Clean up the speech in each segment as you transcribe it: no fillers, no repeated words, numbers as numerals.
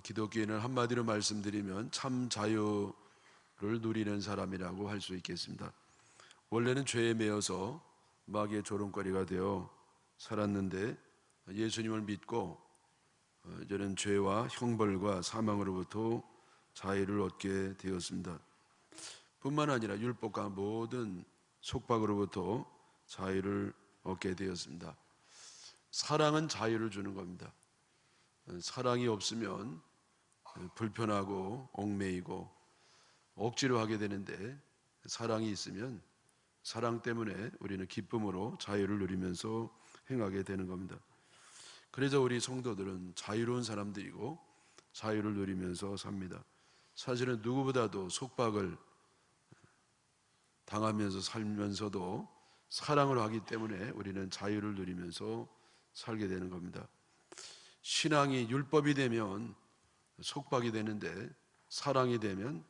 기독교인은 한마디로 말씀드리면 참 자유를 누리는 사람이라고 할 수 있겠습니다. 원래는 죄에 매여서 마귀의 조롱거리가 되어 살았는데 예수님을 믿고 이제는 죄와 형벌과 사망으로부터 자유를 얻게 되었습니다. 뿐만 아니라 율법과 모든 속박으로부터 자유를 얻게 되었습니다. 사랑은 자유를 주는 겁니다. 사랑이 없으면 불편하고 얽매이고 억지로 하게 되는데, 사랑이 있으면 사랑 때문에 우리는 기쁨으로 자유를 누리면서 행하게 되는 겁니다. 그래서 우리 성도들은 자유로운 사람들이고 자유를 누리면서 삽니다. 사실은 누구보다도 속박을 당하면서 살면서도 사랑을 하기 때문에 우리는 자유를 누리면서 살게 되는 겁니다. 신앙이 율법이 되면 속박이 되는데 사랑이 되면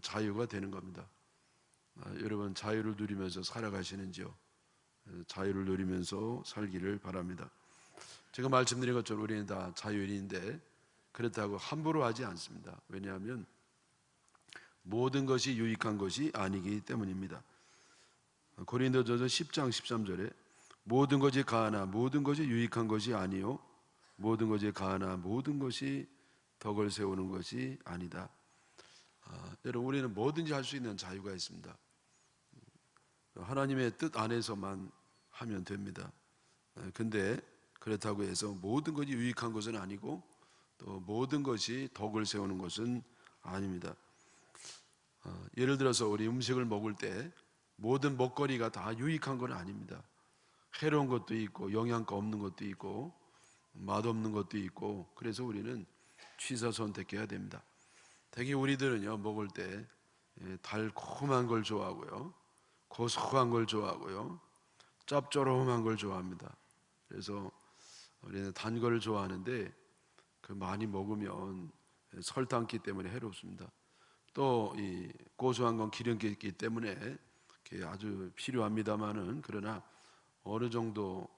자유가 되는 겁니다. 여러분, 자유를 누리면서 살아가시는지요? 자유를 누리면서 살기를 바랍니다. 제가 말씀드린 것처럼 우리는 다 자유인인데 그렇다고 함부로 하지 않습니다. 왜냐하면 모든 것이 유익한 것이 아니기 때문입니다. 고린도전서 10장 13절에 모든 것이 가하나 모든 것이 유익한 것이 아니요 모든 것이 가하나 모든 것이 덕을 세우는 것이 아니다. 여러분, 우리는 뭐든지 할 수 있는 자유가 있습니다. 하나님의 뜻 안에서만 하면 됩니다. 근데 그렇다고 해서 모든 것이 유익한 것은 아니고 또 모든 것이 덕을 세우는 것은 아닙니다. 예를 들어서 우리 음식을 먹을 때 모든 먹거리가 다 유익한 건 아닙니다. 해로운 것도 있고 영양가 없는 것도 있고 맛없는 것도 있고, 그래서 우리는 취사 선택해야 됩니다. 특히 우리들은요, 먹을 때 달콤한 걸 좋아하고요, 고소한 걸 좋아하고요, 짭조름한 걸 좋아합니다. 그래서 우리는 단 거를 좋아하는데 그 많이 먹으면 설탕기 때문에 해롭습니다. 또 이 고소한 건 기름기 있기 때문에 아주 필요합니다만은, 그러나 어느 정도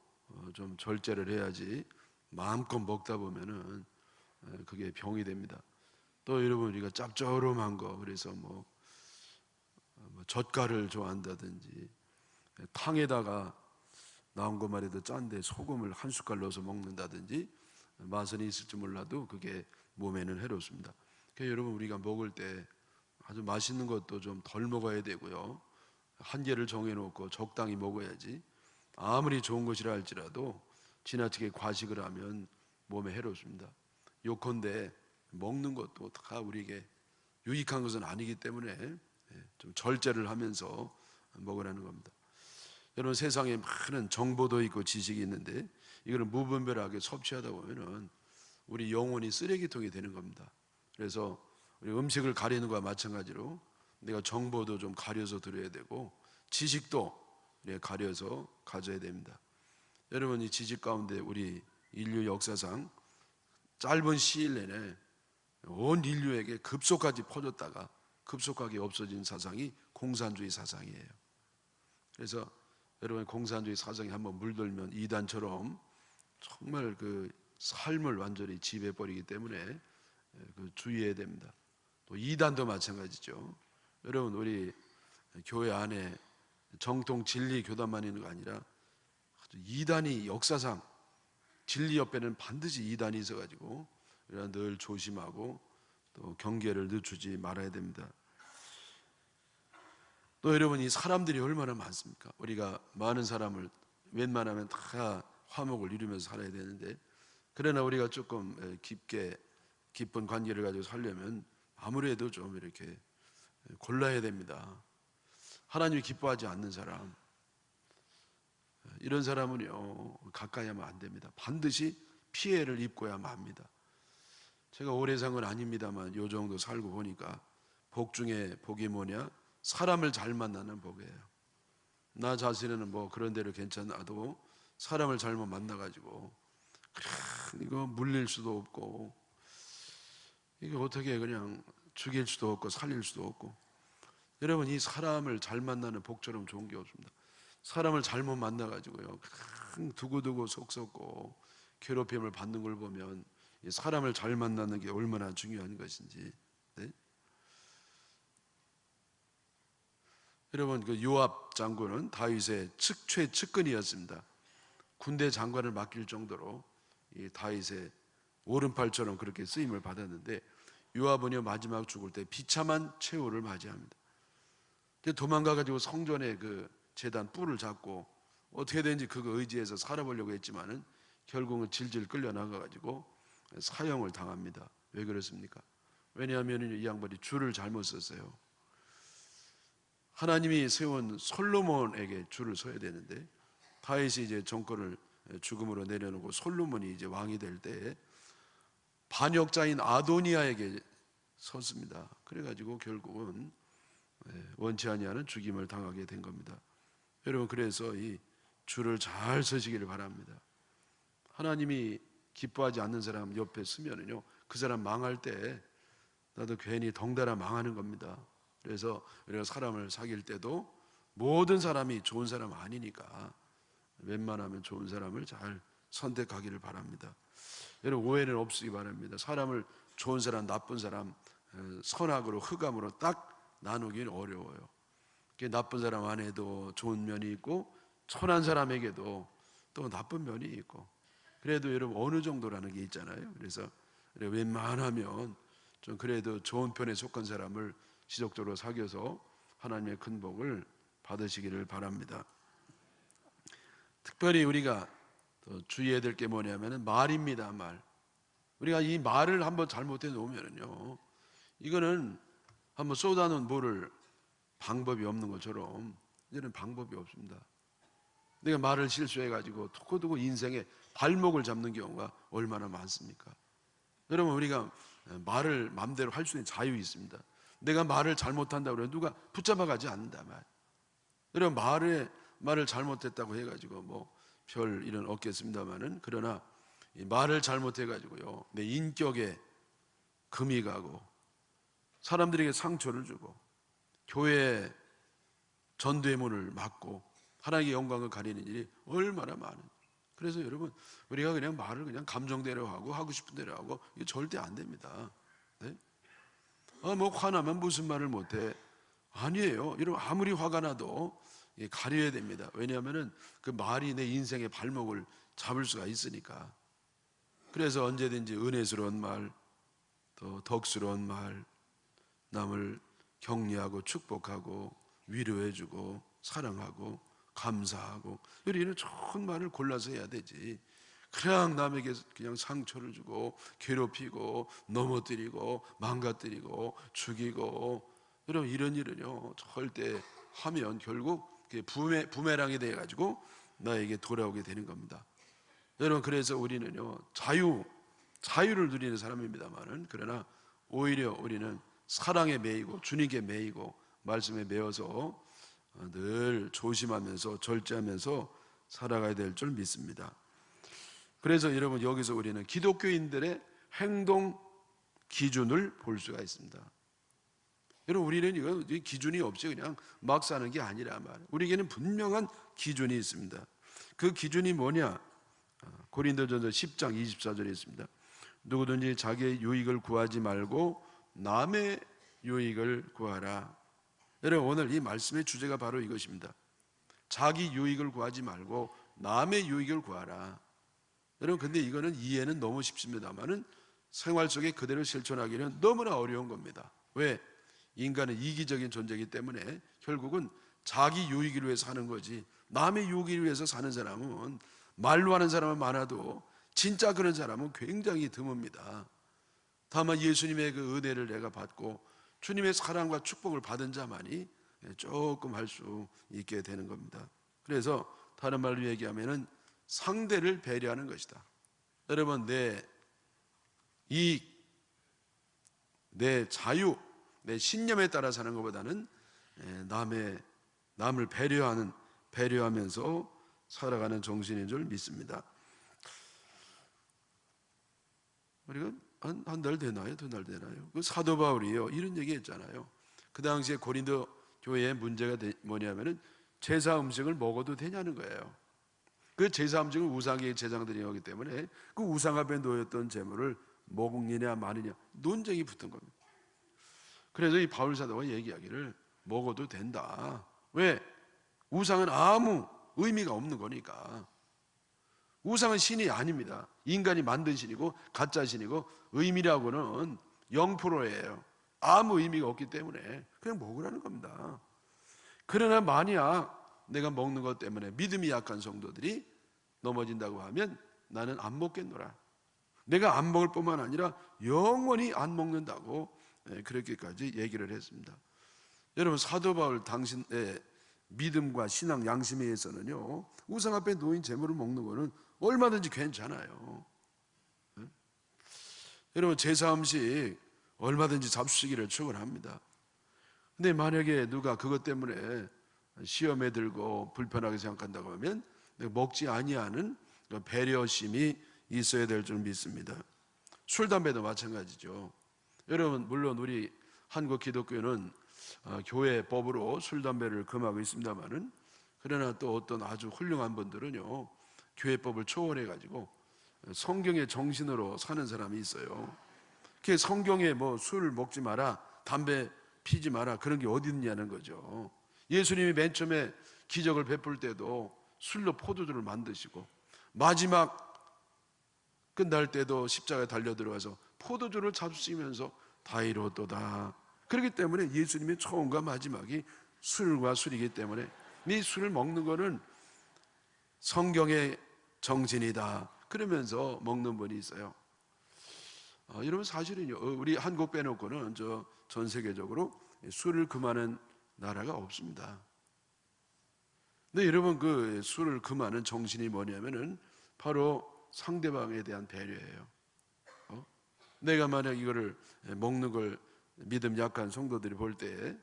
좀 절제를 해야지 마음껏 먹다 보면은 그게 병이 됩니다. 또 여러분, 우리가 짭조름한 거, 그래서 뭐 젓갈을 좋아한다든지 탕에다가 나온 것만 해도 짠데 소금을 한 숟갈 넣어서 먹는다든지 맛은 있을지 몰라도 그게 몸에는 해롭습니다. 그러니까 여러분, 우리가 먹을 때 아주 맛있는 것도 좀 덜 먹어야 되고요, 한계를 정해놓고 적당히 먹어야지. 아무리 좋은 것이라 할지라도 지나치게 과식을 하면 몸에 해롭습니다. 요컨대 먹는 것도 다 우리에게 유익한 것은 아니기 때문에 좀 절제를 하면서 먹으라는 겁니다. 여러분, 세상에 많은 정보도 있고 지식이 있는데 이거를 무분별하게 섭취하다 보면은 우리 영혼이 쓰레기통이 되는 겁니다. 그래서 우리 음식을 가리는 것과 마찬가지로 내가 정보도 좀 가려서 들어야 되고 지식도 가려서 가져야 됩니다. 여러분, 이 지식 가운데 우리 인류 역사상 짧은 시일 내내 온 인류에게 급속하게 퍼졌다가 급속하게 없어진 사상이 공산주의 사상이에요. 그래서 여러분, 공산주의 사상이 한번 물들면 이단처럼 정말 그 삶을 완전히 지배해버리기 때문에 그 주의해야 됩니다. 또 이단도 마찬가지죠. 여러분, 우리 교회 안에 정통 진리 교단만 있는 거 아니라 이단이 역사상 진리 옆에는 반드시 이단이 있어가지고 우리가 늘 조심하고 또 경계를 늦추지 말아야 됩니다. 또 여러분, 이 사람들이 얼마나 많습니까? 우리가 많은 사람을 웬만하면 다 화목을 이루면서 살아야 되는데, 그러나 우리가 조금 깊은 관계를 가지고 살려면 아무래도 좀 이렇게 골라야 됩니다. 하나님이 기뻐하지 않는 사람, 이런 사람은요 가까이 하면 안 됩니다. 반드시 피해를 입고야만 합니다. 제가 오래 산 건 아닙니다만 요 정도 살고 보니까 복 중에 복이 뭐냐? 사람을 잘 만나는 복이에요. 나 자신은 뭐 그런 대로 괜찮아도 사람을 잘못 만나가지고 이거 물릴 수도 없고 이게 어떻게 그냥 죽일 수도 없고 살릴 수도 없고, 여러분, 이 사람을 잘 만나는 복처럼 좋은 게 없습니다. 사람을 잘못 만나가지고요 두고두고 속 썩고 괴롭힘을 받는 걸 보면 이 사람을 잘 만나는 게 얼마나 중요한 것인지. 네? 여러분, 그 요압 장군은 다윗의 최측근이었습니다. 군대 장관을 맡길 정도로 이 다윗의 오른팔처럼 그렇게 쓰임을 받았는데, 요압은요 마지막 죽을 때 비참한 최후를 맞이합니다. 도망가가지고 성전의 그 제단 뿔을 잡고 어떻게든지 그거 의지해서 살아보려고 했지만은 결국은 질질 끌려나가가지고 사형을 당합니다. 왜 그렇습니까? 왜냐하면 이 양반이 줄을 잘못 썼어요. 하나님이 세운 솔로몬에게 줄을 서야 되는데, 다윗이 이제 정권을 죽음으로 내려놓고 솔로몬이 이제 왕이 될 때에 반역자인 아도니아에게 섰습니다. 그래가지고 결국은 원치 아니하는 죽임을 당하게 된 겁니다. 여러분, 그래서 이 줄을 잘 서시기를 바랍니다. 하나님이 기뻐하지 않는 사람 옆에 서면은요, 그 사람 망할 때 나도 괜히 덩달아 망하는 겁니다. 그래서 우리가 사람을 사귈 때도 모든 사람이 좋은 사람 아니니까 웬만하면 좋은 사람을 잘 선택하기를 바랍니다. 여러분, 오해는 없으기 바랍니다. 사람을 좋은 사람, 나쁜 사람, 선악으로 흑암으로 딱 나누기는 어려워요. 나쁜 사람 안에도 좋은 면이 있고 선한 사람에게도 또 나쁜 면이 있고, 그래도 여러분 어느 정도라는 게 있잖아요. 그래서 웬만하면 좀 그래도 좋은 편에 속한 사람을 지속적으로 사귀어서 하나님의 큰 복을 받으시기를 바랍니다. 특별히 우리가 주의해야 될 게 뭐냐면 말입니다. 말. 우리가 이 말을 한번 잘못해 놓으면요, 이거는 한번 쏟아놓은 물을 방법이 없는 것처럼 이제는 방법이 없습니다. 내가 말을 실수해가지고 두고두고 인생에 발목을 잡는 경우가 얼마나 많습니까? 여러분, 우리가 말을 마음대로 할 수 있는 자유 있습니다. 내가 말을 잘못한다고 그러면 누가 붙잡아가지 않는다 말. 여러분, 말을 잘못했다고 해가지고 뭐 별 일은 없겠습니다만은, 그러나 이 말을 잘못해가지고요 내 인격에 금이 가고 사람들에게 상처를 주고 교회의 전도의 문을 막고 하나님의 영광을 가리는 일이 얼마나 많은. 그래서 여러분, 우리가 그냥 말을 그냥 감정대로 하고 싶은 대로 하고 이게 절대 안 됩니다. 네? 뭐 화나면 무슨 말을 못해? 아니에요. 여러분, 아무리 화가 나도 가려야 됩니다. 왜냐하면은 그 말이 내 인생의 발목을 잡을 수가 있으니까. 그래서 언제든지 은혜스러운 말, 또 덕스러운 말, 남을 격려하고 축복하고 위로해주고 사랑하고 감사하고, 우리는 좋은 말을 골라서 해야 되지. 그냥 남에게 그냥 상처를 주고 괴롭히고 넘어뜨리고 망가뜨리고 죽이고, 여러분 이런 일은요 절대 하면 결국 부메랑이 돼가지고 나에게 돌아오게 되는 겁니다. 여러분, 그래서 우리는요 자유를 누리는 사람입니다만은, 그러나 오히려 우리는 사랑에 매이고 주님께 매이고 말씀에 매어서 늘 조심하면서 절제하면서 살아가야 될 줄 믿습니다. 그래서 여러분, 여기서 우리는 기독교인들의 행동 기준을 볼 수가 있습니다. 여러분, 우리는 이거 기준이 없이 그냥 막 사는 게 아니라 말이에요. 우리에게는 분명한 기준이 있습니다. 그 기준이 뭐냐? 고린도전서 10장 24절에 있습니다. 누구든지 자기의 유익을 구하지 말고 남의 유익을 구하라. 여러분, 오늘 이 말씀의 주제가 바로 이것입니다. 자기 유익을 구하지 말고 남의 유익을 구하라. 여러분, 근데 이거는 이해는 너무 쉽습니다만은 생활 속에 그대로 실천하기는 너무나 어려운 겁니다. 왜? 인간은 이기적인 존재이기 때문에 결국은 자기 유익을 위해서 사는 거지, 남의 유익을 위해서 사는 사람은, 말로 하는 사람은 많아도 진짜 그런 사람은 굉장히 드뭅니다. 다만 예수님의 그 은혜를 내가 받고 주님의 사랑과 축복을 받은 자만이 조금 할 수 있게 되는 겁니다. 그래서 다른 말로 얘기하면은 상대를 배려하는 것이다. 여러분, 내 이익, 내 자유, 내 신념에 따라 사는 것보다는 남을 배려하면서 살아가는 정신인 줄 믿습니다. 우리가 한 달 되나요? 두 달 되나요? 그 사도 바울이요 이런 얘기했잖아요. 그 당시에 고린도 교회의 문제가 뭐냐면은 제사 음식을 먹어도 되냐는 거예요. 그 제사 음식은 우상의 제사들이었기 때문에 그 우상 앞에 놓였던 제물을 먹느냐 마느냐 논쟁이 붙은 겁니다. 그래서 이 바울 사도가 얘기하기를 먹어도 된다. 왜? 우상은 아무 의미가 없는 거니까. 우상은 신이 아닙니다. 인간이 만든 신이고 가짜 신이고 의미라고는 0%예요. 아무 의미가 없기 때문에 그냥 먹으라는 겁니다. 그러나 만약 내가 먹는 것 때문에 믿음이 약한 성도들이 넘어진다고 하면 나는 안 먹겠노라. 내가 안 먹을 뿐만 아니라 영원히 안 먹는다고 그렇게까지 얘기를 했습니다. 여러분, 사도 바울 당신의 믿음과 신앙 양심에 의해서는요, 우상 앞에 놓인 재물을 먹는 거는 얼마든지 괜찮아요. 여러분, 제사 음식 얼마든지 잡수시기를 축원합니다. 근데 만약에 누가 그것 때문에 시험에 들고 불편하게 생각한다고 하면 먹지 아니하는 배려심이 있어야 될 줄 믿습니다. 술, 담배도 마찬가지죠. 여러분, 물론 우리 한국 기독교는 교회법으로 술, 담배를 금하고 있습니다만은, 그러나 또 어떤 아주 훌륭한 분들은요, 교회법을 초월해가지고 성경의 정신으로 사는 사람이 있어요. 그 성경에 뭐 술 먹지 마라, 담배 피지 마라, 그런 게 어디 있냐는 거죠. 예수님이 맨 처음에 기적을 베풀 때도 술로 포도주를 만드시고, 마지막 끝날 때도 십자가에 달려 들어가서 포도주를 잡수시면서 다 이루었도다. 그렇기 때문에 예수님의 처음과 마지막이 술과 술이기 때문에 이 술을 먹는 거는 성경의 정신이다, 그러면서 먹는 분이 있어요. 여러분, 사실은요, 우리 한국 빼놓고는 전 세계적으로 술을 금하는 나라가 없습니다. 근데 여러분, 그 술을 금하는 정신이 뭐냐면은 바로 상대방에 대한 배려예요. 내가 만약 이거를 먹는 걸 믿음 약한 성도들이 볼 때,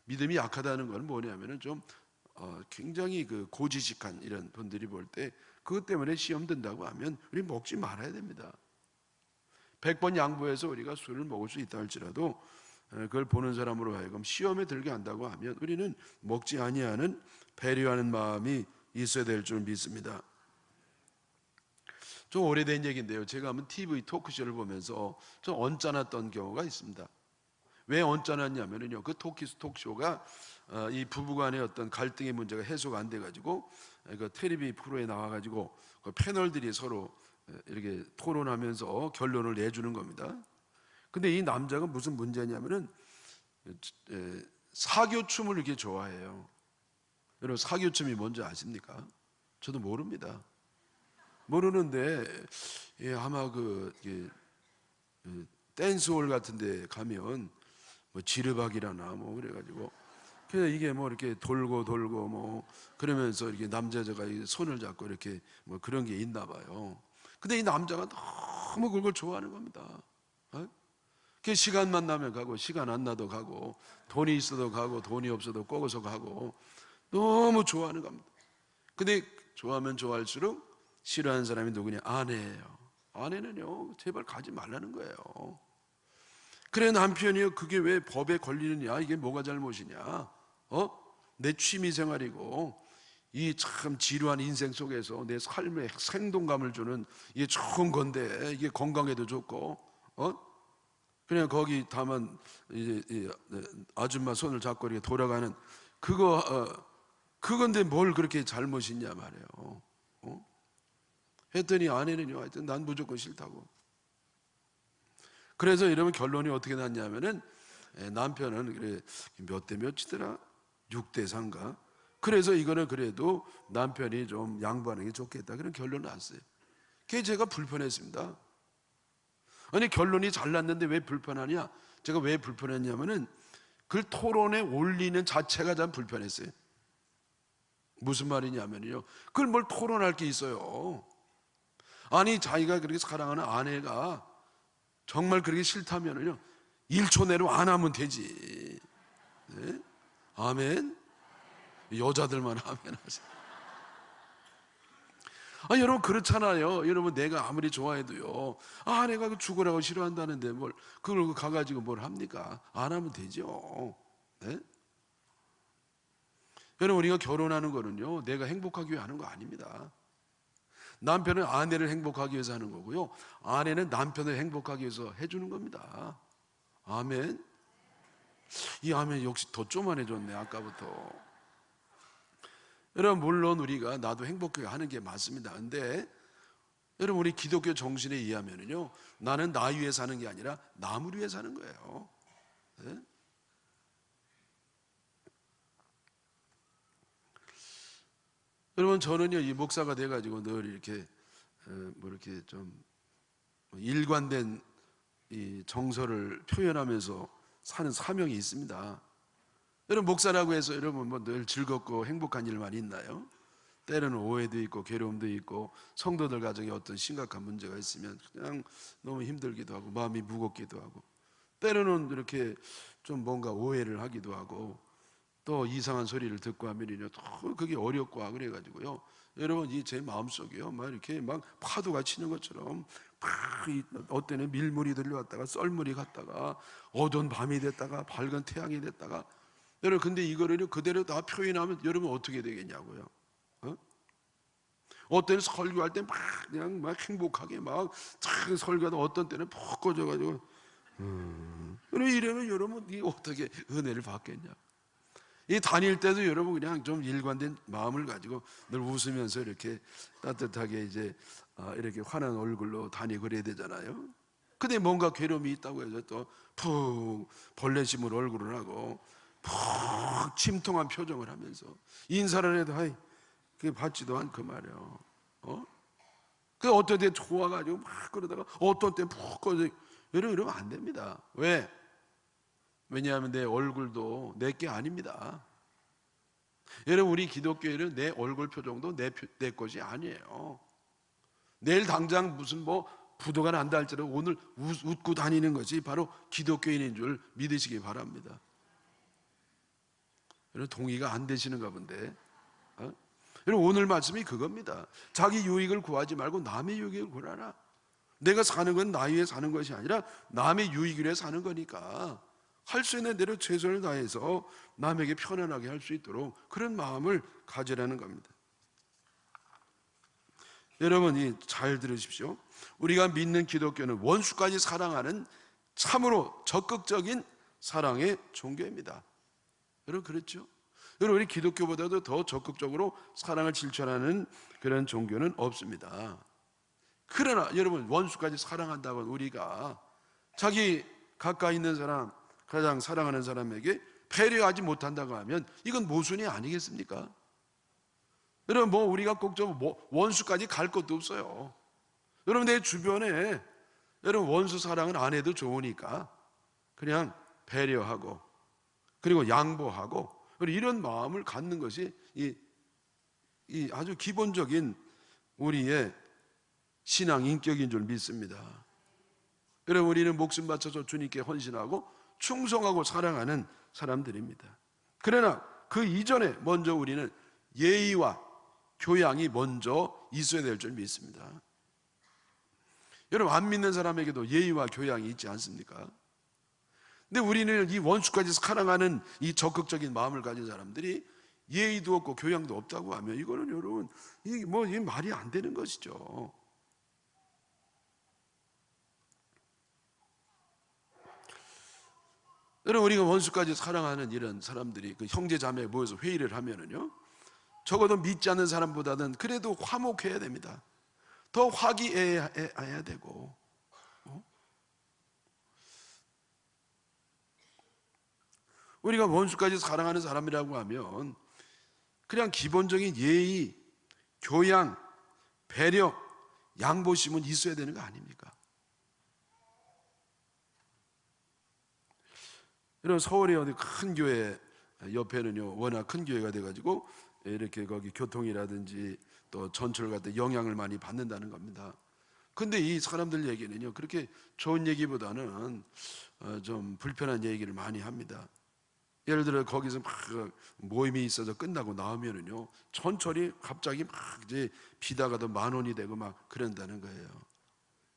믿음이 약하다는 건 뭐냐면은 좀 굉장히 그 고지식한 이런 분들이 볼 때 그것 때문에 시험 든다고 하면 우리 먹지 말아야 됩니다. 100번 양보해서 우리가 술을 먹을 수 있다 할지라도 그걸 보는 사람으로 하여금 시험에 들게 한다고 하면 우리는 먹지 아니하는 배려하는 마음이 있어야 될 줄 믿습니다. 좀 오래된 얘기인데요, 제가 한번 TV 토크쇼를 보면서 좀 언짢았던 경우가 있습니다. 왜 언짢았냐면요, 그 토크쇼가 이 부부간의 어떤 갈등의 문제가 해소가 안 돼가지고 그 텔레비 프로에 나와가지고 그 패널들이 서로 이렇게 토론하면서 결론을 내주는 겁니다. 근데 이 남자가 무슨 문제냐면은 사교춤을 이렇게 좋아해요. 여러분, 사교춤이 뭔지 아십니까? 저도 모릅니다. 모르는데 아마 댄스홀 같은 데 가면 뭐 지르박이라나 뭐 그래가지고 그냥 이게 뭐 이렇게 돌고 뭐 그러면서 이렇게 남자가 손을 잡고 이렇게 뭐 그런 게 있나 봐요. 근데 이 남자가 너무 그걸 좋아하는 겁니다. 그 시간만 나면 가고, 시간 안 나도 가고, 돈이 있어도 가고, 돈이 없어도 꼬고서 가고, 너무 좋아하는 겁니다. 근데 좋아하면 좋아할수록 싫어하는 사람이 누구냐? 아내예요. 아내는요, 제발 가지 말라는 거예요. 그래, 남편이요, 그게 왜 법에 걸리느냐? 이게 뭐가 잘못이냐? 내 취미 생활이고 이 참 지루한 인생 속에서 내 삶에 생동감을 주는 이게 좋은 건데, 이게 건강에도 좋고, 그냥 거기 다만 이제 아줌마 손을 잡고 이렇게 돌아가는 그건데 뭘 그렇게 잘못이 있냐 말이에요. 했더니 아내는요, 하여튼 난 무조건 싫다고. 그래서 이러면 결론이 어떻게 났냐면은 남편은 그래 몇 대 몇이더라? 6대 3가. 그래서 이거는 그래도 남편이 좀 양보하는 게 좋겠다, 그런 결론이 났어요. 그게 제가 불편했습니다. 아니, 결론이 잘 났는데 왜 불편하냐? 제가 왜 불편했냐면은 그 토론에 올리는 자체가 참 불편했어요. 무슨 말이냐면요, 그걸 뭘 토론할 게 있어요. 아니, 자기가 그렇게 사랑하는 아내가 정말 그렇게 싫다면요 1초 내로 안 하면 되지. 네? 아멘. 여자들만 아멘 하세요. 여러분, 그렇잖아요. 여러분, 내가 아무리 좋아해도요, 내가 죽으라고 싫어한다는데 뭘 그걸 가가지고 뭘 합니까? 안 하면 되죠. 네? 여러분, 우리가 결혼하는 거는요, 내가 행복하기 위해 하는 거 아닙니다. 남편은 아내를 행복하기 위해서 하는 거고요, 아내는 남편을 행복하기 위해서 해주는 겁니다. 아멘. 이 아멘 역시 더 쪼만해졌네 아까부터. 여러분, 물론 우리가 나도 행복하게 하는 게 맞습니다. 근데 여러분, 우리 기독교 정신에 의하면요, 나는 나 위해 사는 게 아니라 남을 위해 사는 거예요. 네? 여러분, 저는요, 이 목사가 돼가지고 늘 이렇게 이렇게 좀 일관된 이 정서를 표현하면서 사는 사명이 있습니다. 여러분, 목사라고 해서 여러분 뭐 늘 즐겁고 행복한 일만 있나요? 때로는 오해도 있고 괴로움도 있고, 성도들 가정에 어떤 심각한 문제가 있으면 그냥 너무 힘들기도 하고 마음이 무겁기도 하고, 때로는 이렇게 좀 뭔가 오해를 하기도 하고, 또 이상한 소리를 듣고 하면요 또 그게 어렵고 그래가지고요, 여러분 이 제 마음속이요 막 이렇게 막 파도가 치는 것처럼 막 어때는 밀물이 들려왔다가 썰물이 갔다가 어두운 밤이 됐다가 밝은 태양이 됐다가, 여러분 근데 이거를 그대로 다 표현하면 여러분 어떻게 되겠냐고요. 어떤 설교할 때 막 그냥 막 행복하게 막 설교하다 어떤 때는 푹 꺼져가지고 이러면 여러분 이 어떻게 은혜를 받겠냐. 이 다닐 때도 여러분 그냥 좀 일관된 마음을 가지고 늘 웃으면서 이렇게 따뜻하게 이제 이렇게 환한 얼굴로 다니고 그래야 되잖아요. 근데 뭔가 괴로움이 있다고 해서 또 푹 벌레심을 얼굴을 하고 푹 침통한 표정을 하면서 인사를 해도 하이 그게 받지도 않고 말이에요. 그 어떤 때 좋아가지고 막 그러다가 어떤 때 푹 꺼져. 이러면 안 됩니다. 왜? 왜냐하면 내 얼굴도 내 게 아닙니다. 여러분, 우리 기독교인은 내 얼굴 표정도 내 것이 아니에요. 내일 당장 무슨 뭐 부도가 난다 할지라도 오늘 웃고 다니는 것이 바로 기독교인인 줄 믿으시기 바랍니다. 여러분, 동의가 안 되시는가 본데. 여러분, 오늘 말씀이 그겁니다. 자기 유익을 구하지 말고 남의 유익을 구하라. 내가 사는 건 나 위해 사는 것이 아니라 남의 유익을 위해 사는 거니까 할 수 있는 대로 최선을 다해서 남에게 편안하게 할 수 있도록 그런 마음을 가지라는 겁니다. 여러분이 잘 들으십시오. 우리가 믿는 기독교는 원수까지 사랑하는 참으로 적극적인 사랑의 종교입니다. 여러분, 그렇죠? 여러분, 우리 기독교보다도 더 적극적으로 사랑을 실천하는 그런 종교는 없습니다. 그러나 여러분, 원수까지 사랑한다고 우리가 자기 가까이 있는 사람, 가장 사랑하는 사람에게 배려하지 못한다고 하면 이건 모순이 아니겠습니까? 여러분, 뭐 우리가 꼭 좀 원수까지 갈 것도 없어요. 여러분, 내 주변에 여러분 원수 사랑은 안 해도 좋으니까 그냥 배려하고 그리고 양보하고 이런 마음을 갖는 것이 이 아주 기본적인 우리의 신앙 인격인 줄 믿습니다. 여러분, 우리는 목숨 바쳐서 주님께 헌신하고 충성하고 사랑하는 사람들입니다. 그러나 그 이전에 먼저 우리는 예의와 교양이 먼저 있어야 될 줄 믿습니다. 여러분, 안 믿는 사람에게도 예의와 교양이 있지 않습니까? 근데 우리는 이 원수까지 사랑하는 이 적극적인 마음을 가진 사람들이 예의도 없고 교양도 없다고 하면 이거는 여러분 이게 말이 안 되는 것이죠. 여러분, 우리가 원수까지 사랑하는 이런 사람들이 그 형제 자매에 모여서 회의를 하면은요, 적어도 믿지 않는 사람보다는 그래도 화목해야 됩니다. 더 화기애애해야 되고, 우리가 원수까지 사랑하는 사람이라고 하면 그냥 기본적인 예의, 교양, 배려, 양보심은 있어야 되는 거 아닙니까? 여러분, 서울에 어디 큰 교회 옆에는요 워낙 큰 교회가 돼가지고 이렇게 거기 교통이라든지 또 전철 같은 영향을 많이 받는다는 겁니다. 근데 이 사람들 얘기는요 그렇게 좋은 얘기보다는 좀 불편한 얘기를 많이 합니다. 예를 들어 거기서 막 모임이 있어서 끝나고 나오면은요 전철이 갑자기 막 이제 비다가도 10,000원이 되고 막 그런다는 거예요.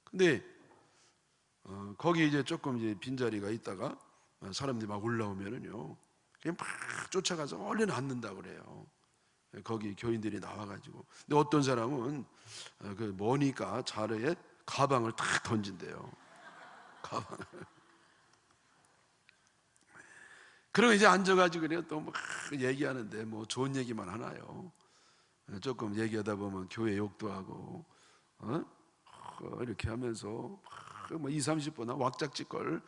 근데 거기 이제 조금 이제 빈자리가 있다가 사람들이 막 올라오면은요 그냥 막 쫓아가서 얼른 앉는다 그래요. 거기 교인들이 나와가지고, 근데 어떤 사람은 그 머니까 자르에 가방을 탁 던진대요. 가방을. 그리고 이제 앉아가지고 그래요. 또 막 얘기하는데 뭐 좋은 얘기만 하나요? 조금 얘기하다 보면 교회 욕도 하고, 이렇게 하면서 뭐 2, 30분 왁작지껄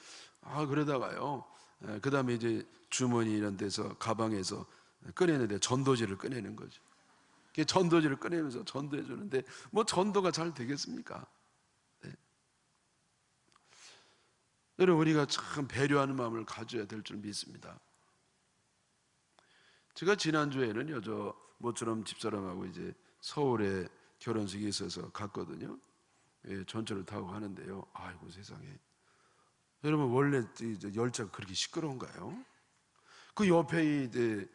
그러다가요. 그 다음에 이제 주머니 이런 데서 가방에서 꺼내는데 전도지를 꺼내는 거죠. 전도지를 꺼내면서 전도해 주는데 뭐 전도가 잘 되겠습니까? 네. 여러분, 우리가 참 배려하는 마음을 가져야 될 줄 믿습니다. 제가 지난주에는요, 저 모처럼 집사람하고 이제 서울에 결혼식이 있어서 갔거든요. 예, 전철을 타고 가는데요. 아이고 세상에. 여러분, 원래 열차가 그렇게 시끄러운가요? 그 옆에 이제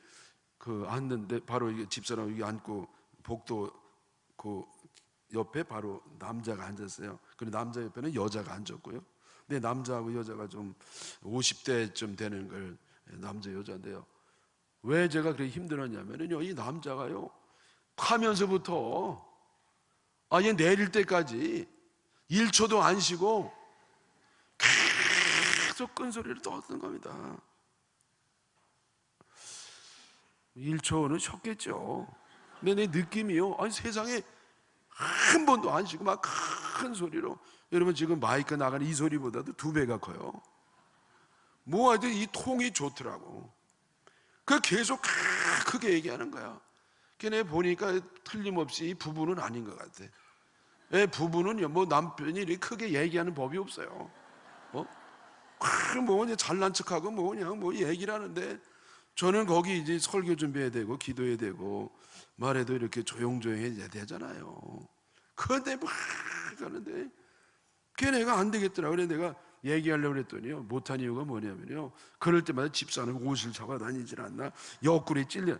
그 앉는데 바로 이게 집사람 여기 앉고 복도 그 옆에 바로 남자가 앉았어요. 그리고 남자 옆에는 여자가 앉았고요. 근데 남자하고 여자가 좀 50대쯤 되는 걸, 남자 여자인데요. 왜 제가 그렇게 힘들었냐면요, 이 남자가요 타면서부터 얘 내릴 때까지 1초도 안 쉬고 계속 끈소리를 떠드는 겁니다. 1초는 쉬었겠죠. 근데 내 느낌이요, 아니 세상에 한 번도 안 쉬고 막 큰 소리로, 여러분 지금 마이크 나가는 이 소리보다도 2배가 커요. 뭐 하여튼 이 통이 좋더라고. 그 계속 크게 얘기하는 거야. 걔네 보니까 틀림없이 부부는 아닌 것 같아. 부부는요, 뭐 남편이 이렇게 크게 얘기하는 법이 없어요. 뭐 그냥 잘난 척하고 뭐 그냥 뭐 얘기를 하는데, 저는 거기 이제 설교 준비해야 되고 기도해야 되고 말해도 이렇게 조용조용해야 되잖아요. 그런데 막 가는데 걔네가 안 되겠더라. 그래 내가 얘기하려고 그랬더니요, 못한 이유가 뭐냐면요, 그럴 때마다 집사람이 옷을 잡아 다니질 않나, 옆구리 찔려.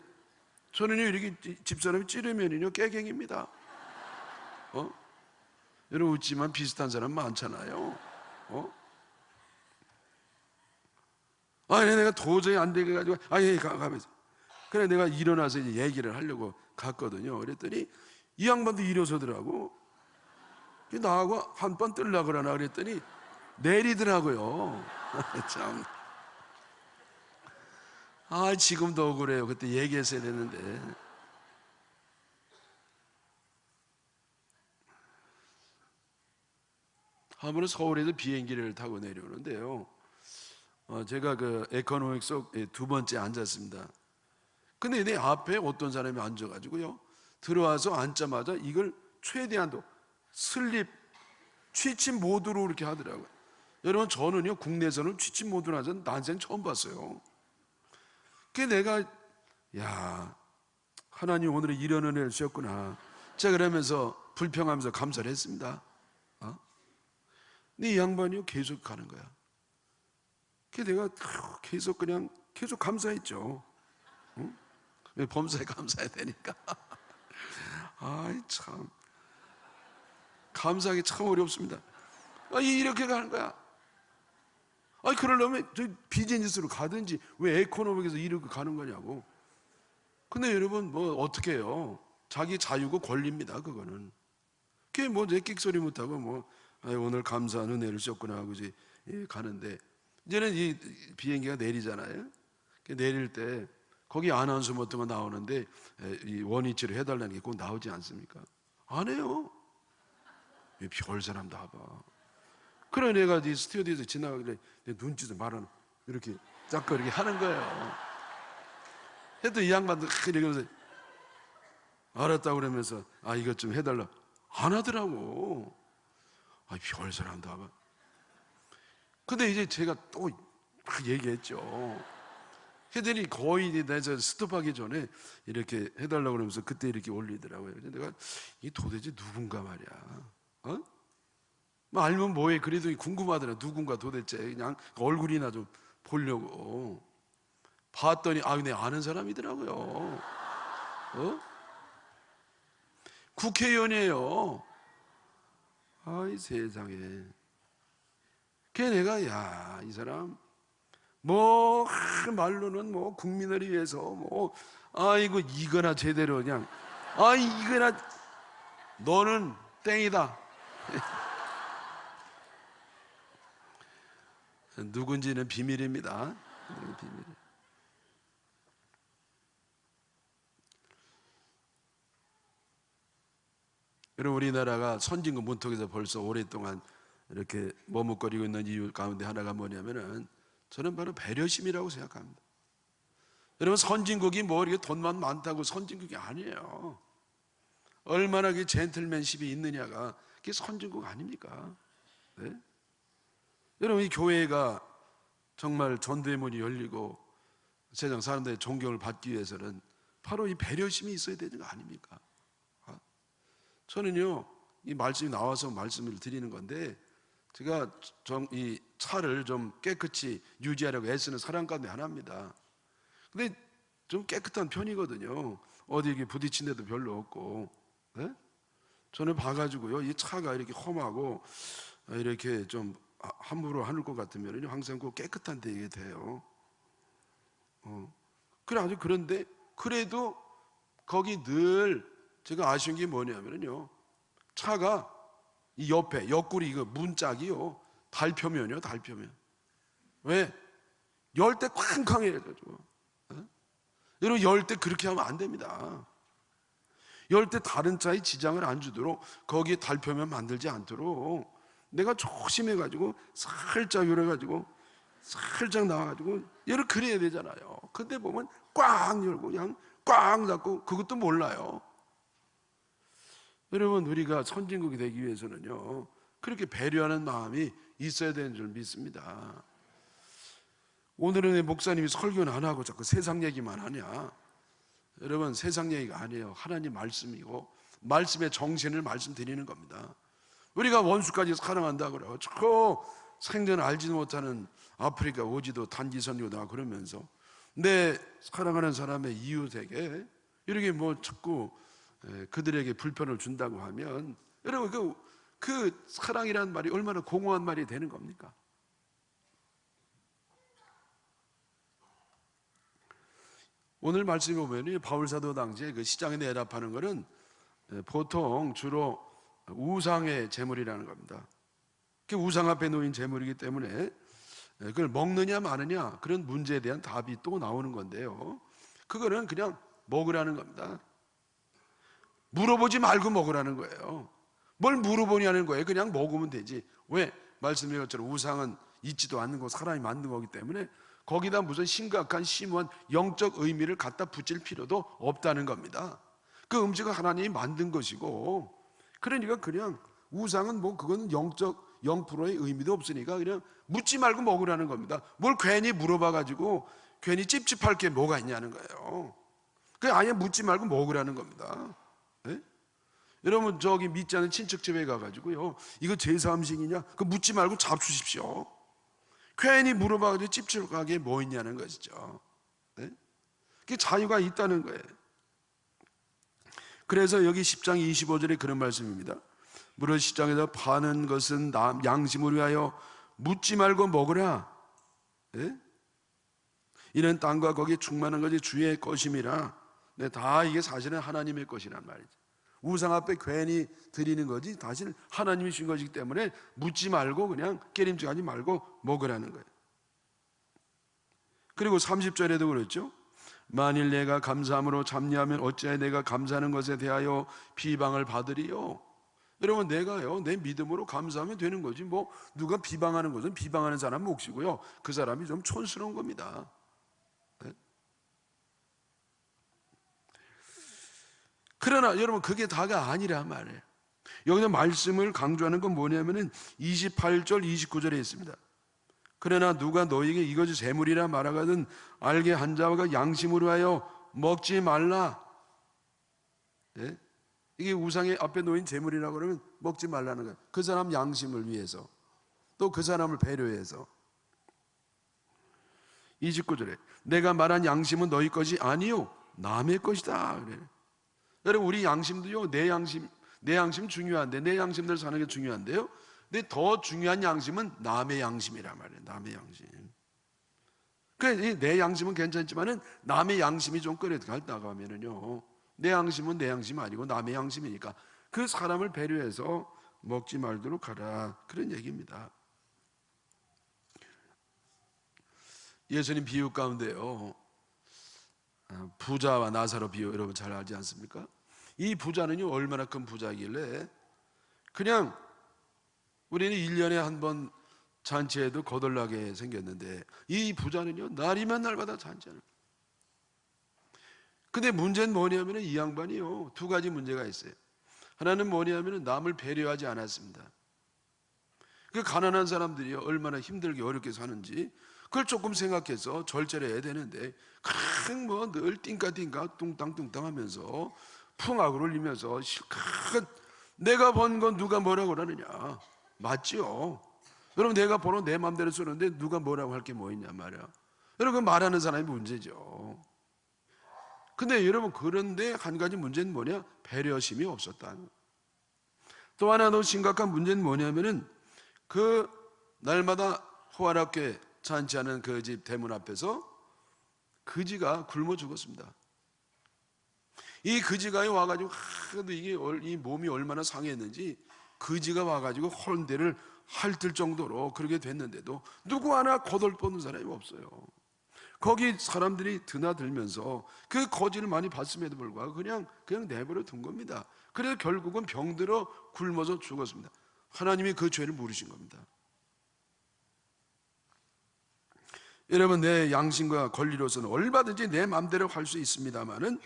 저는요 이렇게 집사람이 찌르면요 깨갱입니다. 여러분 웃지만 비슷한 사람 많잖아요. 아니 내가 도저히 안 되게 가지고 가면서, 그래 내가 일어나서 이제 얘기를 하려고 갔거든요. 그랬더니 이 양반도 일어서더라고. 나하고 한 번 뜰라 그러나 그랬더니 내리더라고요. 참. 지금도 억울해요. 그때 얘기했어야 되는데. 한 번은 서울에서 비행기를 타고 내려오는데요, 제가 그 에코노믹 속 2번째 앉았습니다. 근데 내 앞에 어떤 사람이 앉아가지고요, 들어와서 앉자마자 이걸 최대한도 슬립 취침 모드로 이렇게 하더라고요. 여러분 저는요 국내에서는 취침 모드로 하는 난생 처음 봤어요. 그래서 내가 야 하나님 오늘은 이런 은혜를 주셨구나, 제가 그러면서 불평하면서 감사를 했습니다. 근데 이 양반이요 계속 가는 거야. 그래서 내가 계속 감사했죠. 범사에 감사해야 되니까. 참 감사하기 참 어렵습니다. 이렇게 가는 거야. 그러려면 저 비즈니스로 가든지 왜 에코노믹에서 이렇게 가는 거냐고. 근데 여러분 뭐 어떻게 해요? 자기 자유고 권리입니다. 그거는. 그게 뭐 내 끽소리 못하고 뭐 오늘 감사한 은혜를 주셨구나 하고 이제 가는데, 이제는 이 비행기가 내리잖아요. 내릴 때 거기 아나운서 같은 거 나오는데 이 원위치를 해달라는 게 꼭 나오지 않습니까? 안 해요. 별 사람 다 봐. 그래 내가 이 스튜디오에서 지나가길래 내 눈짓을 말하는 이렇게 자꾸 이렇게 하는 거예요. 해도 이 양반도 이러면서 알았다고 그러면서 이것 좀 해달라 안 하더라고. 별 사람 다 봐. 근데 이제 제가 또 막 얘기했죠. 했더니 거의 내가 스톱하기 전에 이렇게 해달라고 그러면서 그때 이렇게 올리더라고요. 그래서 내가 이 도대체 누군가 말이야. 뭐 알면 뭐해. 그래도 궁금하더라. 누군가 도대체. 그냥 얼굴이나 좀 보려고 봤더니 근데 아는 사람이더라고요. 국회의원이에요. 세상에. 걔 내가 이 사람 뭐 말로는 뭐 국민을 위해서 뭐 아이고 이거나 제대로 그냥 이거나 너는 땡이다. 누군지는 비밀입니다. 비밀. 여러분, 우리나라가 선진국 문턱에서 벌써 오랫동안 이렇게 머뭇거리고 있는 이유 가운데 하나가 뭐냐면은 저는 바로 배려심이라고 생각합니다. 여러분, 선진국이 뭐 이렇게 돈만 많다고 선진국이 아니에요. 얼마나 그 젠틀맨십이 있느냐가 그게 선진국 아닙니까? 네? 여러분, 이 교회가 정말 전도의 문이 열리고 세상 사람들의 존경을 받기 위해서는 바로 이 배려심이 있어야 되는 거 아닙니까? 저는요, 이 말씀이 나와서 말씀을 드리는 건데, 제가 이 차를 좀 깨끗이 유지하려고 애쓰는 사람 가운데 하나입니다. 근데 좀 깨끗한 편이거든요. 어디 이렇게 부딪힌 데도 별로 없고. 네? 저는 봐가지고요, 이 차가 이렇게 험하고 이렇게 좀 함부로 하는 것 같으면 항상 그 깨끗한 데 돼요. 그런데 그래도 거기 늘 제가 아쉬운 게 뭐냐면요, 차가 이 옆에 옆구리 이거 문짝이요, 달표면이요, 달표면. 왜? 열 때 쾅쾅해가지고. 여러분, 열 때 그렇게 하면 안 됩니다. 열 때 다른 차에 지장을 안 주도록 거기에 달표면 만들지 않도록 내가 조심해가지고 살짝 열어가지고 살짝 나와가지고 열을 그래야 되잖아요. 근데 보면 꽉 열고 그냥 꽉 닫고 그것도 몰라요. 여러분, 우리가 선진국이 되기 위해서는요, 그렇게 배려하는 마음이 있어야 되는 줄 믿습니다. 오늘은 왜 목사님이 설교는 안 하고 자꾸 세상 얘기만 하냐? 여러분, 세상 얘기가 아니에요. 하나님 말씀이고 말씀의 정신을 말씀드리는 겁니다. 우리가 원수까지 사랑한다 그래요. 저 생전 알지도 못하는 아프리카 오지도 단지선교다 그러면서 내 사랑하는 사람의 이웃에게 이렇게 뭐 자꾸 그들에게 불편을 준다고 하면, 여러분, 그 사랑이라는 말이 얼마나 공허한 말이 되는 겁니까? 오늘 말씀에 보면 바울사도 당시에 그 시장에 내답하는 것은 보통 주로 우상의 제물이라는 겁니다. 그 우상 앞에 놓인 제물이기 때문에 그걸 먹느냐 마느냐 그런 문제에 대한 답이 또 나오는 건데요, 그거는 그냥 먹으라는 겁니다. 물어보지 말고 먹으라는 거예요. 뭘 물어보냐는 거예요. 그냥 먹으면 되지. 왜? 말씀드린 것처럼 우상은 있지도 않는 거, 사람이 만든 거기 때문에 거기다 무슨 심각한 심오한 영적 의미를 갖다 붙일 필요도 없다는 겁니다. 그 음식은 하나님이 만든 것이고, 그러니까 그냥 우상은 뭐 그건 영적 0%의 의미도 없으니까 그냥 묻지 말고 먹으라는 겁니다. 뭘 괜히 물어봐가지고 괜히 찝찝할 게 뭐가 있냐는 거예요. 그냥 아예 묻지 말고 먹으라는 겁니다. 네? 여러분, 저기 믿지 않는 친척집에 가가지고요, 이거 제사 음식이냐? 그거 묻지 말고 잡수십시오. 괜히 물어봐가지고 찝찝하게 뭐 있냐는 것이죠. 네? 그게 자유가 있다는 거예요. 그래서 여기 10장 25절에 그런 말씀입니다. 무릇 시장에서 파는 것은 양심을 위하여 묻지 말고 먹으라. 네? 이는 땅과 거기에 충만한 것이 주의 것임이라. 네, 다 이게 사실은 하나님의 것이란 말이죠. 우상 앞에 괜히 드리는 거지 사실 하나님이 주신 것이기 때문에 묻지 말고 그냥 깨림직하지 말고 먹으라는 거예요. 그리고 30절에도 그랬죠. 만일 내가 감사함으로 잡냐면 어찌하여 내가 감사하는 것에 대하여 비방을 받으리요. 여러분, 내가요 내 믿음으로 감사하면 되는 거지 뭐 누가 비방하는 것은 비방하는 사람 몫이고요, 그 사람이 좀 촌스러운 겁니다. 네? 그러나 여러분, 그게 다가 아니란 말이에요. 여기서 말씀을 강조하는 건 뭐냐면은 28절 29절에 있습니다. 그러나 누가 너에게 이것이 재물이라 말하거든 알게 한 자가 양심으로 하여 먹지 말라. 네? 이게 우상의 앞에 놓인 재물이라고 그러면 먹지 말라는 거예요. 그 사람 양심을 위해서, 또 그 사람을 배려해서. 29절에 내가 말한 양심은 너희 것이 아니요 남의 것이다 그래요. 여러분, 우리 양심도요, 내 양심 중요한데, 내 양심대로 사는 게 중요한데요, 근데 더 중요한 양심은 남의 양심이란 말이에요. 남의 양심. 그래, 내 양심은 괜찮지만은 남의 양심이 좀 끌어갈다가 하면은요, 내 양심은 내 양심이 아니고 남의 양심이니까 그 사람을 배려해서 먹지 말도록 하라, 그런 얘기입니다. 예수님 비유 가운데요, 부자와 나사로 비유 여러분 잘 알지 않습니까? 이 부자는요 얼마나 큰 부자이길래 그냥 우리는 1년에 한 번 잔치에도 거덜나게 생겼는데 이 부자는요 날이면 날마다 잔치하는. 근데 문제는 뭐냐면 이 양반이요 두 가지 문제가 있어요. 하나는 뭐냐면 남을 배려하지 않았습니다. 그 가난한 사람들이 얼마나 힘들게 어렵게 사는지 그걸 조금 생각해서 절제를 해야 되는데 그냥 뭐 늘 띵까띵까 뚱땅뚱땅 하면서 풍악을 울리면서 실컷 내가 번 건 누가 뭐라고 그러느냐, 맞지요? 여러분 내가 번호 내 맘대로 쓰는데 누가 뭐라고 할 게 뭐 있냐 말이야. 여러분 말하는 사람이 문제죠. 근데 여러분 그런데 한 가지 문제는 뭐냐, 배려심이 없었다. 또 하나 더 심각한 문제는 뭐냐면은 그 날마다 호화롭게 잔치하는 그 집 대문 앞에서 그지가 굶어 죽었습니다. 이 그지가 와가지고 이게 이 몸이 얼마나 상했는지 그지가 와가지고 헌대를 핥을 정도로 그렇게 됐는데도 누구 하나 거들떠는 사람이 없어요. 거기 사람들이 드나들면서 그 거지를 많이 봤음에도 불구하고 그냥 내버려 둔 겁니다. 그래서 결국은 병들어 굶어서 죽었습니다. 하나님이 그 죄를 물으신 겁니다. 여러분 내 양심과 권리로서는 얼마든지 내 마음대로 할 수 있습니다만은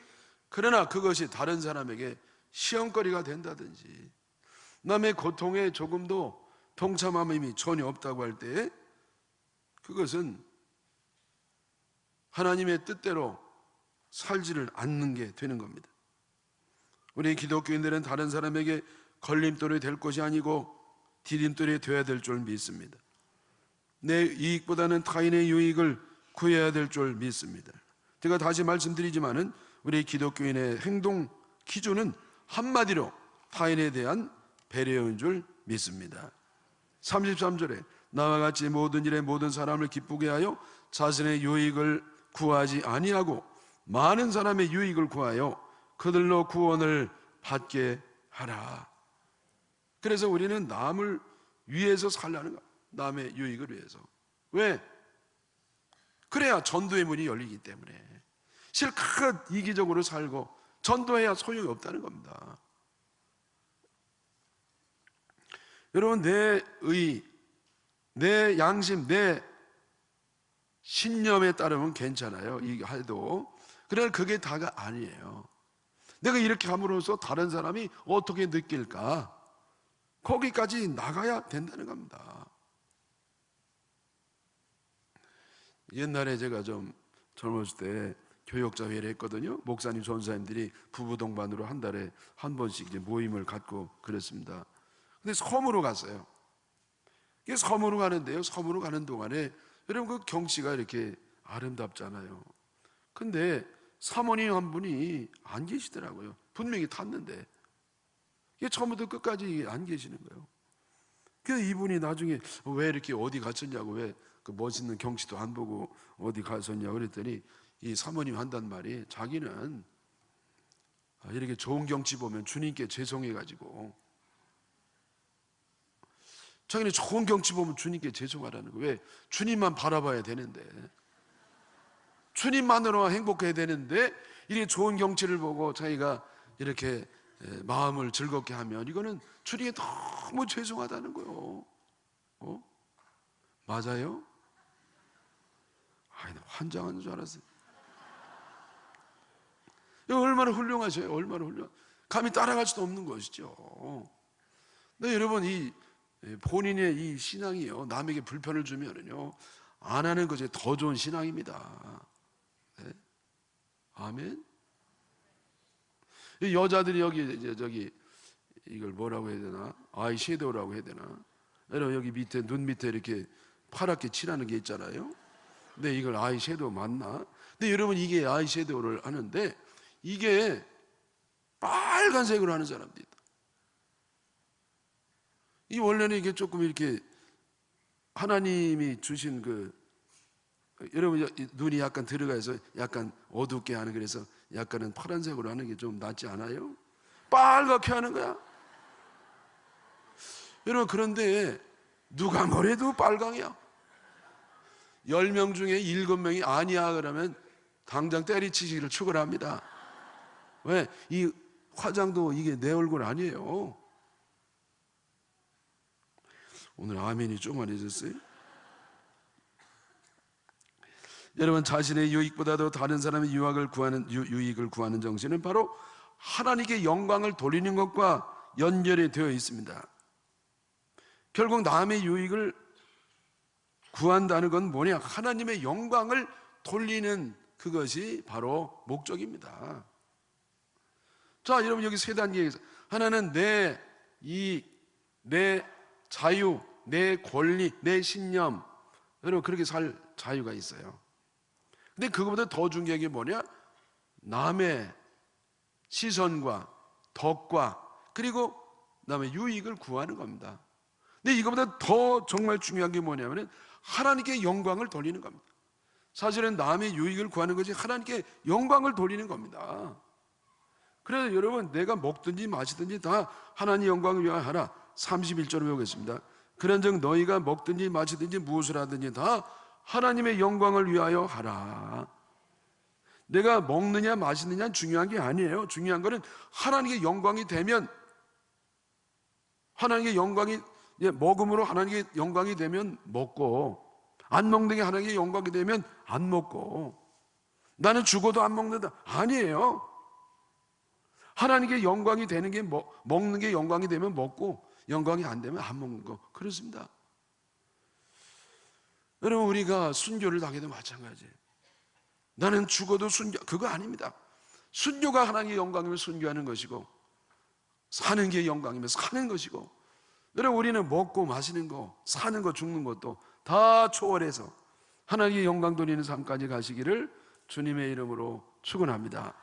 그러나 그것이 다른 사람에게 시험거리가 된다든지 남의 고통에 조금도 동참함이 전혀 없다고 할 때 그것은 하나님의 뜻대로 살지를 않는 게 되는 겁니다. 우리 기독교인들은 다른 사람에게 걸림돌이 될 것이 아니고 디딤돌이 되어야 될 줄 믿습니다. 내 이익보다는 타인의 유익을 구해야 될 줄 믿습니다. 제가 다시 말씀드리지만은 우리 기독교인의 행동 기준은 한마디로 타인에 대한 배려인 줄 믿습니다. 33절에 나와 같이 모든 일에 모든 사람을 기쁘게 하여 자신의 유익을 구하지 아니하고 많은 사람의 유익을 구하여 그들로 구원을 받게 하라. 그래서 우리는 남을 위해서 살라는 거야. 남의 유익을 위해서. 왜? 그래야 전도의 문이 열리기 때문에. 실컷 이기적으로 살고 전도해야 소용이 없다는 겁니다. 여러분 내 의, 내 양심, 내 신념에 따르면 괜찮아요. 이게 해도. 그러나 그게 다가 아니에요. 내가 이렇게 함으로써 다른 사람이 어떻게 느낄까? 거기까지 나가야 된다는 겁니다. 옛날에 제가 좀 젊었을 때 교역자 회를 했거든요. 목사님, 전사님들이 부부 동반으로 한 달에 한 번씩 이제 모임을 갖고 그랬습니다. 근데 섬으로 갔어요. 이게 섬으로 가는데요. 섬으로 가는 동안에 여러분 그 경치가 이렇게 아름답잖아요. 근데 사모님 한 분이 안 계시더라고요. 분명히 탔는데 이게 처음부터 끝까지 안 계시는 거예요. 그래서 이분이 나중에 왜 이렇게 어디 갔었냐고, 왜 그 멋있는 경치도 안 보고 어디 갔었냐고 그랬더니 이 사모님 한단 말이 자기는 이렇게 좋은 경치 보면 주님께 죄송해가지고 자기는 좋은 경치 보면 주님께 죄송하라는 거예요. 왜? 주님만 바라봐야 되는데, 주님만으로 행복해야 되는데 이렇게 좋은 경치를 보고 자기가 이렇게 마음을 즐겁게 하면 이거는 주님께 너무 죄송하다는 거예요. 맞아요? 환장하는 줄 알았어요. 얼마나 훌륭하셔요. 얼마나 훌륭. 감히 따라갈 수도 없는 것이죠. 근데 여러분 이 본인의 이 신앙이요 남에게 불편을 주면은요 안 하는 것이 더 좋은 신앙입니다. 네? 아멘. 이 여자들이 여기 이제 저기 이걸 뭐라고 해야 되나, 아이 섀도우라고 해야 되나, 여러분 여기 밑에 눈 밑에 이렇게 파랗게 칠하는 게 있잖아요. 근데 이걸 아이 섀도우 맞나? 근데 여러분 이게 아이 섀도우를 하는데 이게 빨간색으로 하는 사람도 있다. 이 원래는 이게 조금 이렇게 하나님이 주신 그 여러분 눈이 약간 들어가서 약간 어둡게 하는, 그래서 약간은 파란색으로 하는 게 좀 낫지 않아요? 빨갛게 하는 거야. 여러분 그런데 누가 뭐래도 빨강이야. 10명 중에 7명이 아니야 그러면 당장 때리치기를 축원합니다. 왜? 이 화장도 이게 내 얼굴 아니에요. 오늘 아멘이 좀 안 해졌어요? 여러분 자신의 유익보다도 다른 사람의 유익을 구하는 정신은 바로 하나님께 영광을 돌리는 것과 연결이 되어 있습니다. 결국 남의 유익을 구한다는 건 뭐냐? 하나님의 영광을 돌리는 그것이 바로 목적입니다. 자, 여러분 여기 세 단계에서 하나는 내 이익, 내 자유, 내 권리, 내 신념. 여러분 그렇게 살 자유가 있어요. 근데 그거보다 더 중요한 게 뭐냐? 남의 시선과 덕과 그리고 남의 유익을 구하는 겁니다. 근데 이거보다 더 정말 중요한 게 뭐냐면 하나님께 영광을 돌리는 겁니다. 사실은 남의 유익을 구하는 것이 하나님께 영광을 돌리는 겁니다. 그래서 여러분 내가 먹든지 마시든지 다 하나님 영광을 위하여 하라. 31절을 배우겠습니다. 그런즉 너희가 먹든지 마시든지 무엇을 하든지 다 하나님의 영광을 위하여 하라. 내가 먹느냐 마시느냐는 중요한 게 아니에요. 중요한 거는 하나님의 영광이 되면, 하나님의 영광이 먹음으로 하나님의 영광이 되면 먹고, 안 먹는 게 하나님의 영광이 되면 안 먹고, 나는 죽어도 안 먹는다 아니에요. 하나님께 영광이 되는 게 먹는 게 영광이 되면 먹고, 영광이 안 되면 안 먹는 거, 그렇습니다. 여러분 우리가 순교를 당해도 마찬가지예요. 나는 죽어도 순교, 그거 아닙니다. 순교가 하나님의 영광이면 순교하는 것이고, 사는 게 영광이면 사는 것이고, 여러분 우리는 먹고 마시는 거, 사는 거, 죽는 것도 다 초월해서 하나님의 영광 돌리는 삶까지 가시기를 주님의 이름으로 축원합니다.